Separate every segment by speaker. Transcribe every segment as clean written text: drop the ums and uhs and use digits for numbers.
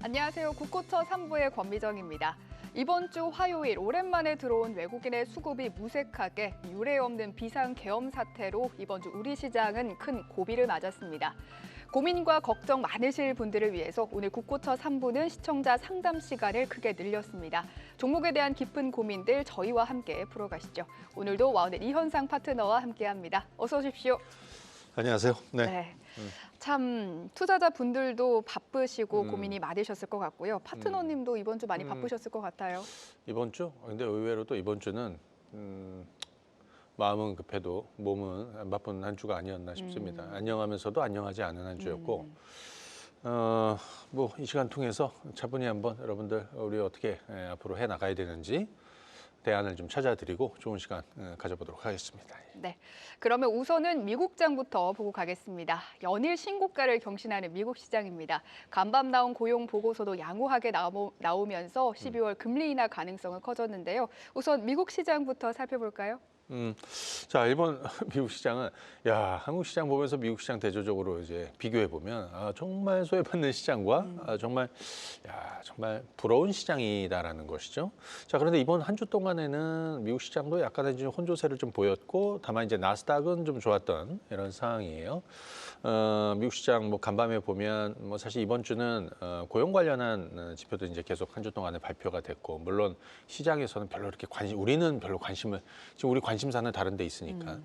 Speaker 1: 안녕하세요. 국고처 3부의 권미정입니다. 이번 주 화요일 오랜만에 들어온 외국인의 수급이 무색하게 유례 없는 비상계엄 사태로 이번 주 우리 시장은 큰 고비를 맞았습니다. 고민과 걱정 많으실 분들을 위해서 오늘 국고처 3부는 시청자 상담 시간을 크게 늘렸습니다. 종목에 대한 깊은 고민들 저희와 함께 풀어가시죠. 오늘도 와우넷 이현상 파트너와 함께합니다. 어서 오십시오.
Speaker 2: 안녕하세요.
Speaker 1: 네. 참 투자자분들도 바쁘시고 고민이
Speaker 2: 음.
Speaker 1: 많으셨을 것 같고요. 파트너님도 이번 주 많이 바쁘셨을 것 같아요.
Speaker 2: 이번 주? 근데 의외로 또 이번 주는 마음은 급해도 몸은 바쁜 한 주가 아니었나 싶습니다. 안녕하면서도 안녕하지 않은 한 주였고 뭐 이 시간 통해서 차분히 한번 여러분들 우리 어떻게 앞으로 해 나가야 되는지 대안을 좀 찾아드리고 좋은 시간 가져보도록 하겠습니다.
Speaker 1: 네, 그러면 우선은 미국장부터 보고 가겠습니다. 연일 신고가를 경신하는 미국 시장입니다. 간밤 나온 고용 보고서도 양호하게 나오면서 12월 금리 인하 가능성은 커졌는데요. 우선 미국 시장부터 살펴볼까요?
Speaker 2: 자, 일본 미국 시장은 한국 시장 보면서 미국 시장 대조적으로 이제 비교해 보면 정말 소외받는 시장과 정말 부러운 시장이다라는 것이죠. 자, 그런데 이번 한 주 동안에는 미국 시장도 약간의 이제 혼조세를 좀 보였고 다만 이제 나스닥은 좀 좋았던 이런 상황이에요. 미국 시장 뭐 간밤에 보면 뭐 사실 이번 주는 고용 관련한 지표도 이제 계속 한 주 동안에 발표가 됐고 물론 시장에서는 별로 이렇게 우리는 별로 관심을 지금 우리 관심사는 다른 데 있으니까.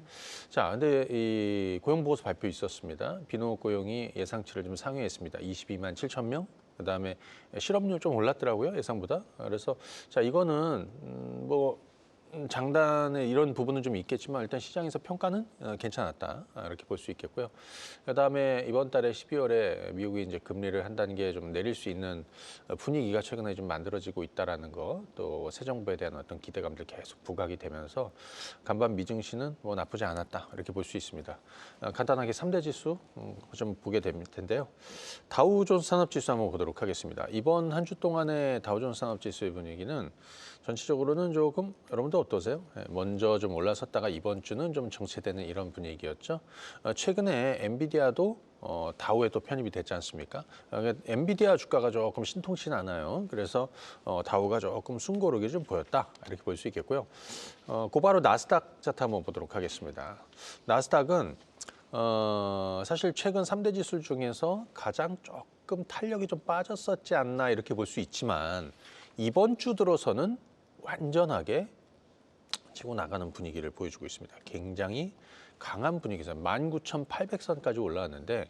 Speaker 2: 자, 근데 이 고용 보고서 발표 있었습니다. 비농업 고용이 예상치를 좀 상회했습니다. 22만 7천 명. 그다음에 실업률 좀 올랐더라고요, 예상보다. 그래서 자, 이거는 뭐 장단에 이런 부분은 좀 있겠지만 일단 시장에서 평가는 괜찮았다 이렇게 볼 수 있겠고요. 그다음에 이번 달에 12월에 미국이 이제 금리를 한 단계 좀 내릴 수 있는 분위기가 최근에 좀 만들어지고 있다라는 거, 또 새 정부에 대한 어떤 기대감들 계속 부각이 되면서 간밤 미증시는 뭐 나쁘지 않았다 이렇게 볼 수 있습니다. 간단하게 3대 지수 좀 보게 될 텐데요. 다우존스 산업지수 한번 보도록 하겠습니다. 이번 한 주 동안의 다우존스 산업지수의 분위기는 전체적으로는 조금 여러분들 어떠세요? 먼저 좀 올라섰다가 이번 주는 좀 정체되는 이런 분위기였죠. 최근에 엔비디아도 다우에 또 편입이 됐지 않습니까? 엔비디아 주가가 조금 신통치 않아요. 그래서 다우가 조금 숨고르기 좀 보였다 이렇게 볼 수 있겠고요. 곧바로 나스닥 차트 한번 보도록 하겠습니다. 나스닥은 사실 최근 3대 지수 중에서 가장 조금 탄력이 좀 빠졌었지 않나 이렇게 볼 수 있지만 이번 주 들어서는 완전하게 치고 나가는 분위기를 보여주고 있습니다. 굉장히 강한 분위기에서 19,800선까지 올라왔는데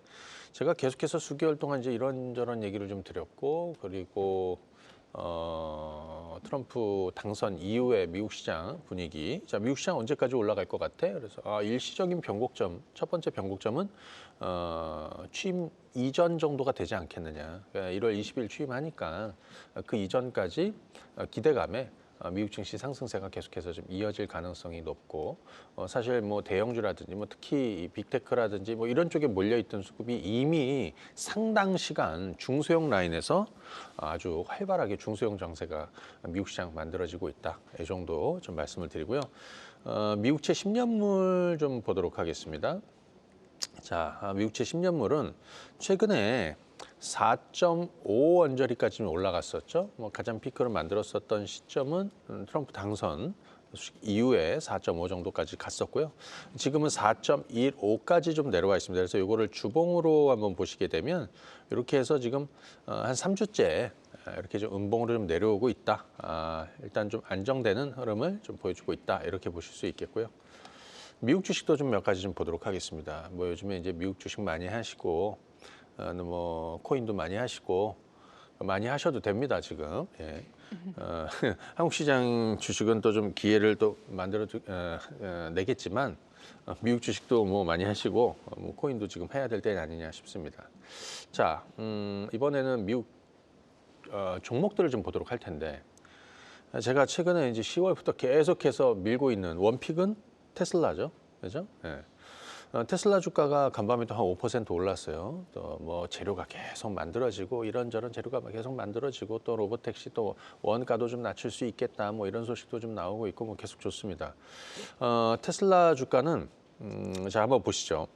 Speaker 2: 제가 계속해서 수개월 동안 이제 이런저런 얘기를 좀 드렸고 그리고 트럼프 당선 이후의 미국 시장 분위기. 자, 미국 시장 언제까지 올라갈 것 같아? 그래서 일시적인 변곡점, 첫 번째 변곡점은 취임 이전 정도가 되지 않겠느냐. 그러니까 1월 20일 취임하니까 그 이전까지 기대감에 미국 증시 상승세가 계속해서 좀 이어질 가능성이 높고 사실 뭐 대형주라든지 뭐 특히 빅테크라든지 뭐 이런 쪽에 몰려있던 수급이 이미 상당 시간 중소형 라인에서 아주 활발하게 중소형 장세가 미국 시장 만들어지고 있다. 이 정도 좀 말씀을 드리고요. 미국채 10년물 좀 보도록 하겠습니다. 자, 미국채 10년물은 최근에 4.5 언저리까지 올라갔었죠. 뭐 가장 피크를 만들었었던 시점은 트럼프 당선 이후에 4.5 정도까지 갔었고요. 지금은 4.15까지 좀 내려와 있습니다. 그래서 이거를 주봉으로 한번 보시게 되면 이렇게 해서 지금 한 3주째 이렇게 좀 음봉으로 좀 내려오고 있다. 일단 좀 안정되는 흐름을 좀 보여주고 있다. 이렇게 보실 수 있겠고요. 미국 주식도 좀 몇 가지 좀 보도록 하겠습니다. 뭐 요즘에 이제 미국 주식 많이 하시고 뭐 코인도 많이 하시고 많이 하셔도 됩니다 지금. 예. 한국 시장 주식은 또 좀 기회를 또 만들어 내겠지만 미국 주식도 뭐 많이 하시고 뭐 코인도 지금 해야 될 때는 아니냐 싶습니다. 자, 이번에는 미국 종목들을 좀 보도록 할 텐데 제가 최근에 이제 10월부터 계속해서 밀고 있는 원픽은 테슬라죠, 그죠? 예. 테슬라 주가가 간밤에도 한 5% 올랐어요. 또 뭐 재료가 계속 만들어지고 이런저런 재료가 계속 만들어지고 또 로보택시 또 원가도 좀 낮출 수 있겠다. 뭐 이런 소식도 좀 나오고 있고 뭐 계속 좋습니다. 테슬라 주가는 자 한번 보시죠.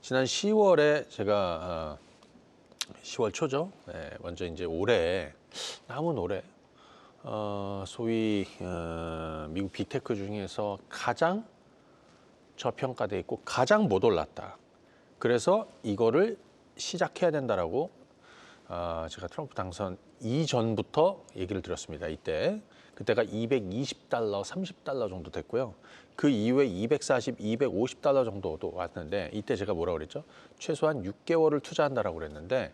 Speaker 2: 지난 10월에 제가 10월 초죠. 네, 먼저 이제 올해 남은 올해 소위 미국 빅테크 중에서 가장 저평가돼 있고 가장 못 올랐다. 그래서 이거를 시작해야 된다라고 제가 트럼프 당선 이전부터 얘기를 드렸습니다. 이때 그때가 220달러, 30달러 정도 됐고요. 그 이후에 240, 250달러 정도도 왔는데 이때 제가 뭐라고 그랬죠? 최소한 6개월을 투자한다라고 그랬는데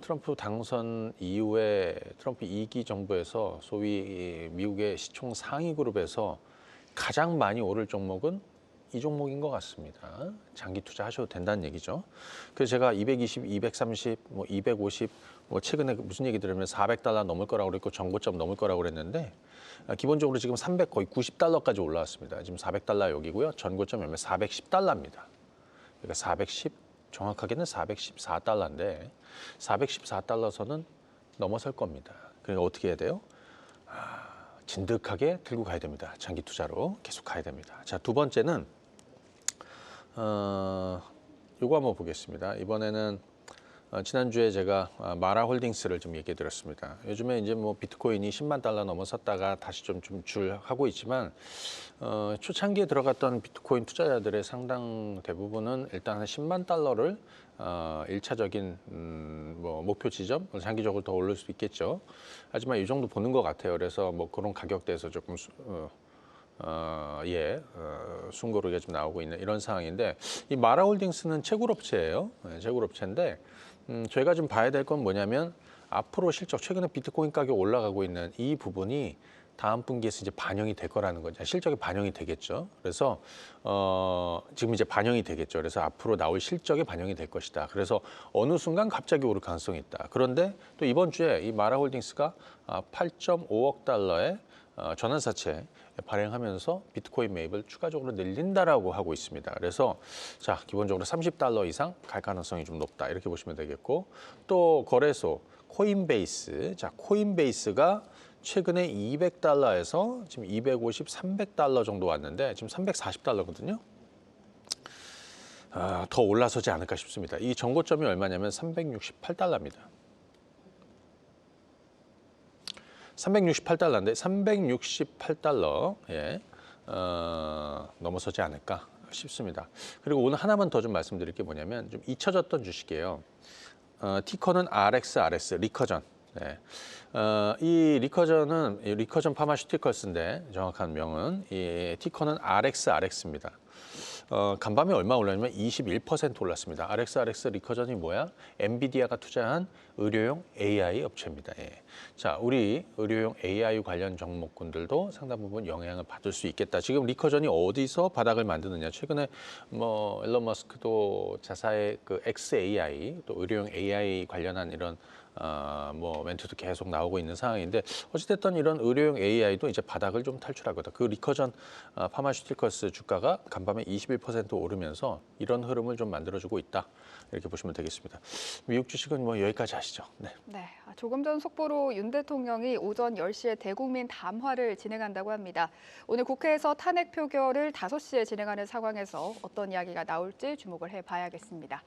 Speaker 2: 트럼프 당선 이후에 트럼프 2기 정부에서 소위 미국의 시총 상위 그룹에서 가장 많이 오를 종목은 이 종목인 것 같습니다. 장기 투자하셔도 된다는 얘기죠. 그래서 제가 220, 230, 250, 최근에 무슨 얘기 들으면 400달러 넘을 거라고 그랬고 전고점 넘을 거라고 그랬는데 기본적으로 지금 300 거의 90달러까지 올라왔습니다. 지금 400달러 여기고요. 전고점 얼마 410달러입니다. 그러니까 410 정확하게는 414달러인데 414달러선은 넘어설 겁니다. 그러니까 어떻게 해야 돼요? 진득하게 들고 가야 됩니다. 장기 투자로 계속 가야 됩니다. 자, 두 번째는 요거 한번 보겠습니다. 이번에는 지난주에 제가 마라홀딩스를 좀 얘기해 드렸습니다. 요즘에 이제 뭐 비트코인이 10만 달러 넘어섰다가 다시 좀 줄하고 있지만 초창기에 들어갔던 비트코인 투자자들의 상당 대부분은 일단 한 10만 달러를 1차적인 뭐 목표 지점, 장기적으로 더 오를 수 있겠죠. 하지만 이 정도 보는 것 같아요. 그래서 뭐 그런 가격대에서 조금 순고르게 좀 나오고 있는 이런 상황인데 이 마라홀딩스는 채굴업체예요. 네, 채굴업체인데 저희가 좀 봐야 될 건 뭐냐면 앞으로 실적 최근에 비트코인 가격 올라가고 있는 이 부분이 다음 분기에서 이제 반영이 될 거라는 거죠. 실적이 반영이 되겠죠. 그래서 지금 이제 반영이 되겠죠. 그래서 앞으로 나올 실적이 반영이 될 것이다. 그래서 어느 순간 갑자기 오를 가능성이 있다. 그런데 또 이번 주에 이 마라홀딩스가 8.5억 달러의 전환사채 발행하면서 비트코인 매입을 추가적으로 늘린다라고 하고 있습니다. 그래서 자 기본적으로 30달러 이상 갈 가능성이 좀 높다 이렇게 보시면 되겠고 또 거래소 코인베이스 자 코인베이스가 최근에 200달러에서 지금 250, 300달러 정도 왔는데 지금 340달러거든요. 더 올라서지 않을까 싶습니다. 이 정고점이 얼마냐면 368달러입니다. 368달러인데 368달러 넘어서지 않을까 싶습니다. 그리고 오늘 하나만 더 좀 말씀드릴 게 뭐냐면 좀 잊혀졌던 주식이에요. 티커는 RXRS 리커전. 네. 이 리커전 파마슈티컬스인데 정확한 명은 이 티커는 RXRX입니다. 간밤에 얼마 올랐냐면 21% 올랐습니다. RXRX 리커전이 뭐야? 엔비디아가 투자한 의료용 AI 업체입니다. 예. 자, 우리 의료용 AI 관련 종목군들도 상당 부분 영향을 받을 수 있겠다. 지금 리커전이 어디서 바닥을 만드느냐? 최근에 뭐 일론 머스크도 자사의 그 XAI 또 의료용 AI 관련한 이런 뭐 멘트도 계속 나오고 있는 상황인데 어찌됐든 이런 의료용 AI도 이제 바닥을 좀 탈출할 거다. 그 리커전 파마슈티컬스 주가가 간밤에 21% 오르면서 이런 흐름을 좀 만들어주고 있다. 이렇게 보시면 되겠습니다. 미국 주식은 뭐 여기까지 하시죠. 네.
Speaker 1: 네, 조금 전 속보로 윤 대통령이 오전 10시에 대국민 담화를 진행한다고 합니다. 오늘 국회에서 탄핵 표결을 5시에 진행하는 상황에서 어떤 이야기가 나올지 주목을 해봐야겠습니다.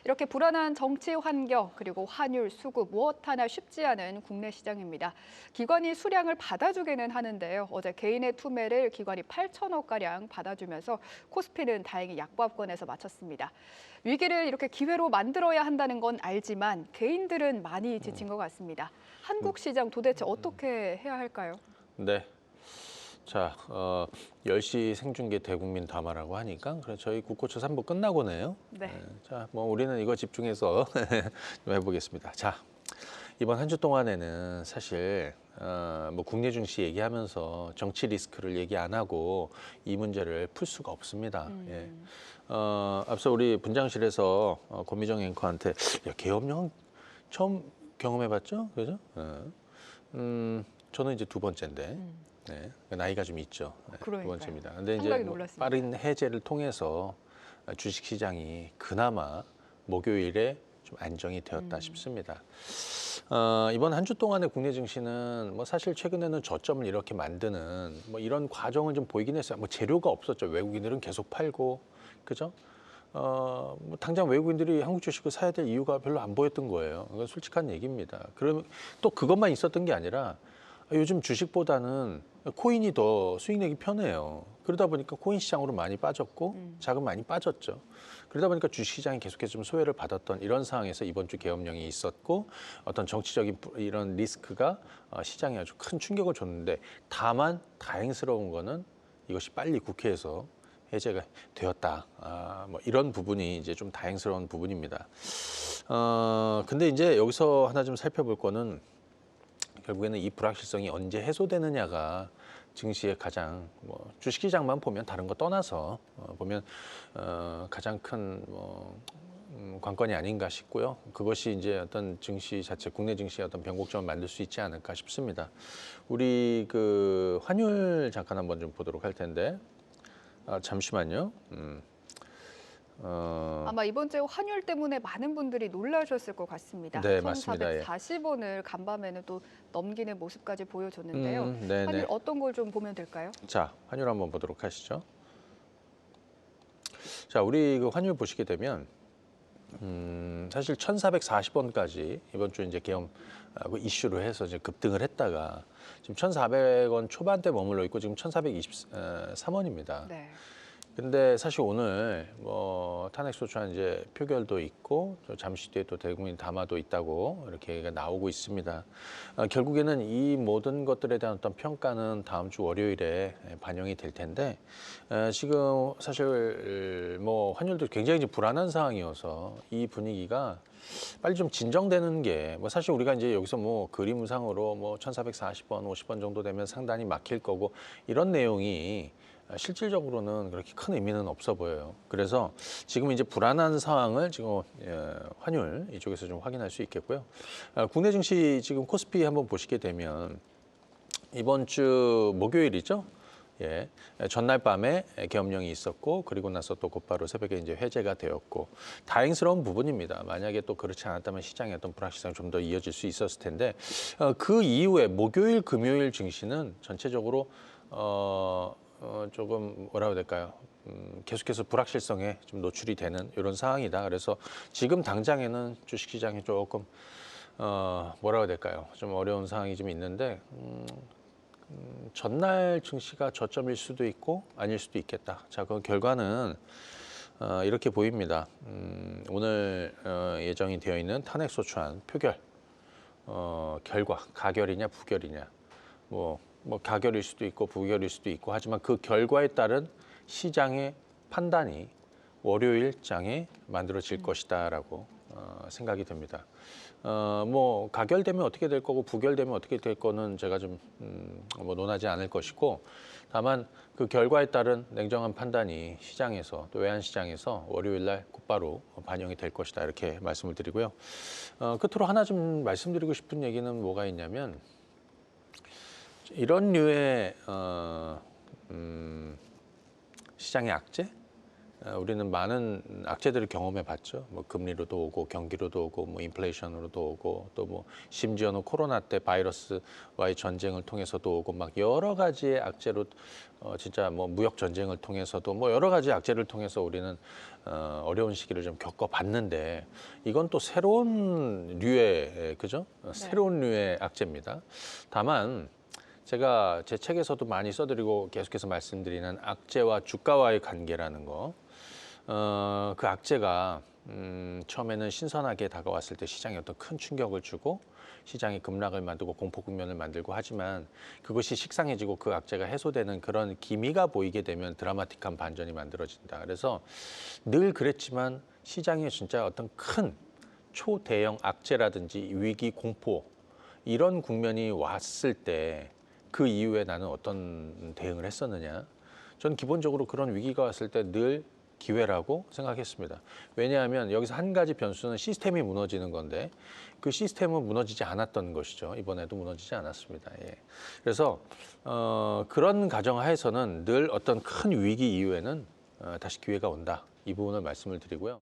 Speaker 1: 이렇게 불안한 정치 환경 그리고 환율, 수급 무엇 하나 쉽지 않은 국내 시장입니다. 기관이 수량을 받아주기는 하는데요. 어제 개인의 투매를 기관이 8천억가량 받아주면서 코스피는 다행히 약보합권에서 마쳤습니다. 위기를 이렇게 기회로 만들어야 한다는 건 알지만 개인들은 많이 지친 것 같습니다. 한국 시장 도대체 어떻게 해야 할까요?
Speaker 2: 네. 자, 10시 생중계 대국민 담화라고 하니까 그래 저희 국고초 3부 끝나고네요.
Speaker 1: 네.
Speaker 2: 자, 뭐 우리는 이거 집중해서 좀 해보겠습니다. 자, 이번 한 주 동안에는 사실 뭐 국내 증시 얘기하면서 정치 리스크를 얘기 안 하고 이 문제를 풀 수가 없습니다. 예. 앞서 우리 분장실에서 권미정 앵커한테 야, 계엄령 처음 경험해봤죠, 그죠? 저는 이제 두 번째인데. 네, 나이가 좀 있죠. 네, 두
Speaker 1: 그러니까요.
Speaker 2: 번째입니다. 근데 이제
Speaker 1: 상당히
Speaker 2: 뭐
Speaker 1: 놀랐습니다.
Speaker 2: 빠른 해제를 통해서 주식시장이 그나마 목요일에 좀 안정이 되었다 싶습니다. 이번 한 주 동안의 국내 증시는 뭐 사실 최근에는 저점을 이렇게 만드는 뭐 이런 과정을 좀 보이긴 했어요. 뭐 재료가 없었죠. 외국인들은 계속 팔고, 그죠? 뭐 당장 외국인들이 한국 주식을 사야 될 이유가 별로 안 보였던 거예요. 그건 솔직한 얘기입니다. 그러면 또 그것만 있었던 게 아니라 요즘 주식보다는 코인이 더 수익내기 편해요. 그러다 보니까 코인 시장으로 많이 빠졌고 자금 많이 빠졌죠. 그러다 보니까 주식시장이 계속해서 좀 소외를 받았던 이런 상황에서 이번 주 계엄령이 있었고 어떤 정치적인 이런 리스크가 시장에 아주 큰 충격을 줬는데 다만 다행스러운 거는 이것이 빨리 국회에서 해제가 되었다. 뭐 이런 부분이 이제 좀 다행스러운 부분입니다. 근데 이제 여기서 하나 좀 살펴볼 거는 결국에는 이 불확실성이 언제 해소되느냐가 증시의 가장 주식시장만 보면 다른 거 떠나서 보면 가장 큰 관건이 아닌가 싶고요. 그것이 이제 어떤 증시 자체, 국내 증시의 어떤 변곡점을 만들 수 있지 않을까 싶습니다. 우리 그 환율 잠깐 한번 좀 보도록 할 텐데, 잠시만요.
Speaker 1: 아마 이번 주에 환율 때문에 많은 분들이 놀라셨을 것 같습니다.
Speaker 2: 네, 맞습니다. 예.
Speaker 1: 1,440원을 간밤에는 또 넘기는 모습까지 보여줬는데요.
Speaker 2: 네네.
Speaker 1: 환율 어떤 걸 좀 보면 될까요?
Speaker 2: 자, 환율 한번 보도록 하시죠. 자, 우리 그 환율 보시게 되면 사실 1,440원까지 이번 주 이제 계엄 이슈로 해서 이제 급등을 했다가 지금 1,400원 초반대 머물러 있고 지금 1,423원입니다.
Speaker 1: 네.
Speaker 2: 근데 사실 오늘 탄핵소추안 이제 표결도 있고 잠시 뒤에 또 대국민 담화도 있다고 이렇게 나오고 있습니다. 결국에는 이 모든 것들에 대한 어떤 평가는 다음 주 월요일에 반영이 될 텐데 지금 사실 환율도 굉장히 이제 불안한 상황이어서 이 분위기가 빨리 좀 진정되는 게 사실 우리가 이제 여기서 그림상으로 1,440원, 50원 정도 되면 상단이 막힐 거고 이런 내용이 실질적으로는 그렇게 큰 의미는 없어 보여요. 그래서 지금 이제 불안한 상황을 지금 환율 이쪽에서 좀 확인할 수 있겠고요. 국내 증시 지금 코스피 한번 보시게 되면 이번 주 목요일이죠. 예, 전날 밤에 계엄령이 있었고 그리고 나서 또 곧바로 새벽에 이제 해제가 되었고 다행스러운 부분입니다. 만약에 또 그렇지 않았다면 시장의 어떤 불확실성이 좀 더 이어질 수 있었을 텐데 그 이후에 목요일, 금요일 증시는 전체적으로 조금 뭐라고 해야 될까요? 계속해서 불확실성에 좀 노출이 되는 이런 상황이다. 그래서 지금 당장에는 주식시장이 조금 뭐라고 해야 될까요? 좀 어려운 상황이 좀 있는데 전날 증시가 저점일 수도 있고 아닐 수도 있겠다. 자, 그 결과는 이렇게 보입니다. 오늘 예정이 되어 있는 탄핵소추안 표결 결과 가결이냐 부결이냐 가결일 수도 있고 부결일 수도 있고 하지만 그 결과에 따른 시장의 판단이 월요일장에 만들어질 것이다라고 생각이 됩니다. 가결되면 어떻게 될 거고 부결되면 어떻게 될 거는 제가 좀 논하지 않을 것이고 다만 그 결과에 따른 냉정한 판단이 시장에서 또 외환시장에서 월요일날 곧바로 반영이 될 것이다 이렇게 말씀을 드리고요. 끝으로 하나 좀 말씀드리고 싶은 얘기는 뭐가 있냐면 이런 류의 시장의 악재, 우리는 많은 악재들을 경험해 봤죠. 금리로도 오고 경기로도 오고 인플레이션으로도 오고 또 심지어는 코로나 때 바이러스와의 전쟁을 통해서도 오고 막 여러 가지의 악재로 진짜 무역 전쟁을 통해서도 여러 가지 악재를 통해서 우리는 어려운 시기를 좀 겪어봤는데 이건 또 새로운 류의 그죠? 새로운 류의 악재입니다. 다만 제가 제 책에서도 많이 써드리고 계속해서 말씀드리는 악재와 주가와의 관계라는 거, 그 악재가 처음에는 신선하게 다가왔을 때 시장에 어떤 큰 충격을 주고 시장이 급락을 만들고 공포 국면을 만들고 하지만 그것이 식상해지고 그 악재가 해소되는 그런 기미가 보이게 되면 드라마틱한 반전이 만들어진다. 그래서 늘 그랬지만 시장에 진짜 어떤 큰 초대형 악재라든지 위기 공포 이런 국면이 왔을 때 그 이후에 나는 어떤 대응을 했었느냐. 전 기본적으로 그런 위기가 왔을 때 늘 기회라고 생각했습니다. 왜냐하면 여기서 한 가지 변수는 시스템이 무너지는 건데 그 시스템은 무너지지 않았던 것이죠. 이번에도 무너지지 않았습니다. 예. 그래서 그런 가정하에서는 늘 어떤 큰 위기 이후에는 다시 기회가 온다. 이 부분을 말씀을 드리고요.